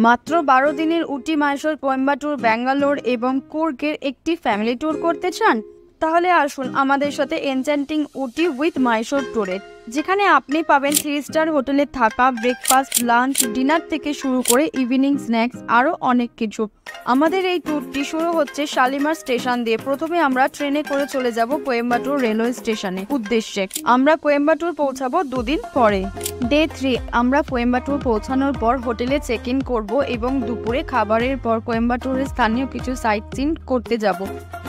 মাত্র ১২ দিনের উটি, মাইসোর, কোয়েম্বাটুর, ব্যাঙ্গালোর এবং কুর্গের একটি ফ্যামিলি ট্যুর করতে চান? তাহলে আসুন আমাদের সাথে এনচ্যান্টিং উটি উইথ মাইসোর ট্যুরে, যেখানে আপনি পাবেন 3 স্টার হোটেলে থাকা, ব্রেকফাস্ট, লাঞ্চ, ডিনার থেকে শুরু করে ইভিনিং স্ন্যাক্স আরও অনেক কিছু। আমাদের এই ট্যুরটি শুরু হচ্ছে শালিমার স্টেশন দিয়ে। প্রথমে আমরা ট্রেনে করে চলে যাব কোয়েম্বাটুর রেলওয়ে স্টেশনে উদ্দেশ্যে। আমরা কোয়েম্বাটুর পৌঁছাবো 2 দিন পরে। ডে 3 আমরা কোয়েম্বাটুর পৌঁছানোর পর হোটেলে চেক ইন করবো এবং দুপুরে খাবারের পর কোয়েম্বাটুরের স্থানীয় কিছু সাইট সিন করতে যাব,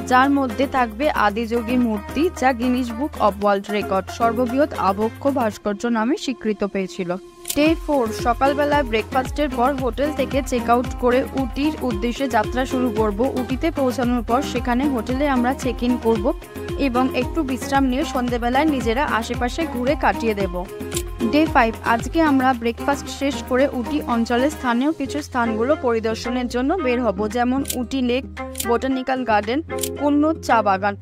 যার মধ্যে থাকবে আদিযোগী মূর্তি, যা Guinness book of world record সর্ববৃহৎ আবক্ষ ভাস্কর্য নামে স্বীকৃত পেয়েছিল। ডে 4 সকালবেলায় ব্রেকফাস্টের পর হোটেল থেকে চেক আউট করে উটির উদ্দেশ্যে যাত্রা শুরু করব। উটিতে পৌঁছানোর পর সেখানে হোটেলে আমরা চেক ইন করব এবং একটু বিশ্রাম নিয়ে সন্ধ্যেবেলায় নিজেরা আশেপাশে ঘুরে কাটিয়ে দেব। ডে 5 আজকে আমরা ব্রেকফাস্ট শেষ করে উটি অঞ্চলের স্থানীয় কিছু স্থানগুলো পরিদর্শনের জন্য বের হব, যেমন উটি লেক, বোটানিক্যাল গার্ডেন, কুন্নুর চা বাগান।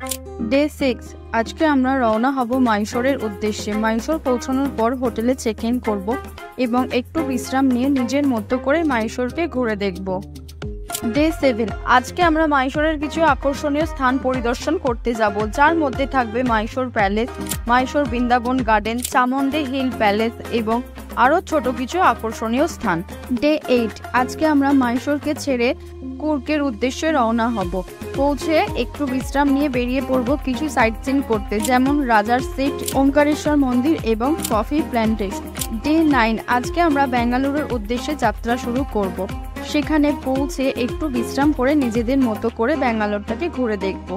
ডে 6 আজকে আমরা রওনা হব মাইসোরের উদ্দেশ্যে। মাইসোর পৌঁছানোর পর হোটেলে চেক ইন করব এবং একটু বিশ্রাম নিয়ে নিজের মতো করে মাইসোরকে ঘুরে দেখব। ডে 7 আজকে আমরা মাইসোরের কিছু আকর্ষণীয় স্থান পরিদর্শন করতে যাব, যার মধ্যে থাকবে Mysore palace, Mysore Vrindavan garden, Chamundi hill palace এবং আরও ছোট কিছু আকর্ষণীয় স্থান। ডে 8 আজকে আমরা মাইসোরকে ছেড়ে কুর্গের উদ্দেশ্যে রওনা হব। পৌঁছে একটু বিশ্রাম নিয়ে বেরিয়ে পড়ব কিছু সাইট সিন করতে, যেমন রাজার সিট, ওমকারেশ্বর মন্দির এবং কফি প্ল্যান্টেশন। ডে 9 আজকে আমরা ব্যাঙ্গালুরুর উদ্দেশ্যে যাত্রা শুরু করব। সেখানে পৌঁছে একটু বিশ্রাম করে নিজেদের মতো করে ব্যাঙ্গালোরটাকে ঘুরে দেখব।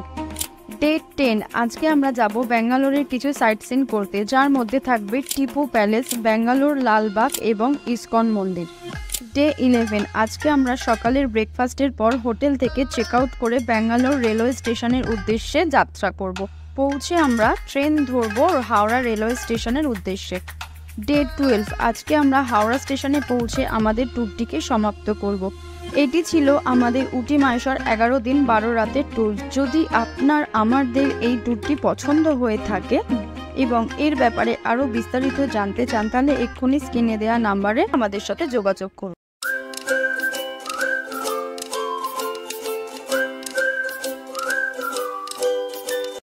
ডে 10 আজকে আমরা যাব ব্যাঙ্গালোরের কিছু সাইট সিন করতে, যার মধ্যে থাকবে টিপু প্যালেস, ব্যাঙ্গালোর লালবাগ এবং ইসকন মন্দির। ডে 11 আজকে আমরা সকালের ব্রেকফাস্টের পর হোটেল থেকে চেক আউট করে ব্যাঙ্গালোর রেলওয়ে স্টেশনের উদ্দেশ্যে যাত্রা করব। পৌঁছে আমরা ট্রেন ধরব হাওড়া রেলওয়ে স্টেশনের উদ্দেশ্যে। ডে 12 আজকে আমরা হাওড়া স্টেশনে পৌঁছে আমাদের ট্যুরটিকে সমাপ্ত করব। এটি ছিল আমাদের উটি মাইসোর 11 দিন 12 রাতের ট্যুর। যদি আমাদের এই ট্যুরটি পছন্দ হয়ে থাকে এবং এর ব্যাপারে আরও বিস্তারিত জানতে চান, তাহলে এক্ষুনি স্ক্রিনে দেওয়া নাম্বারে আমাদের সাথে যোগাযোগ করুন।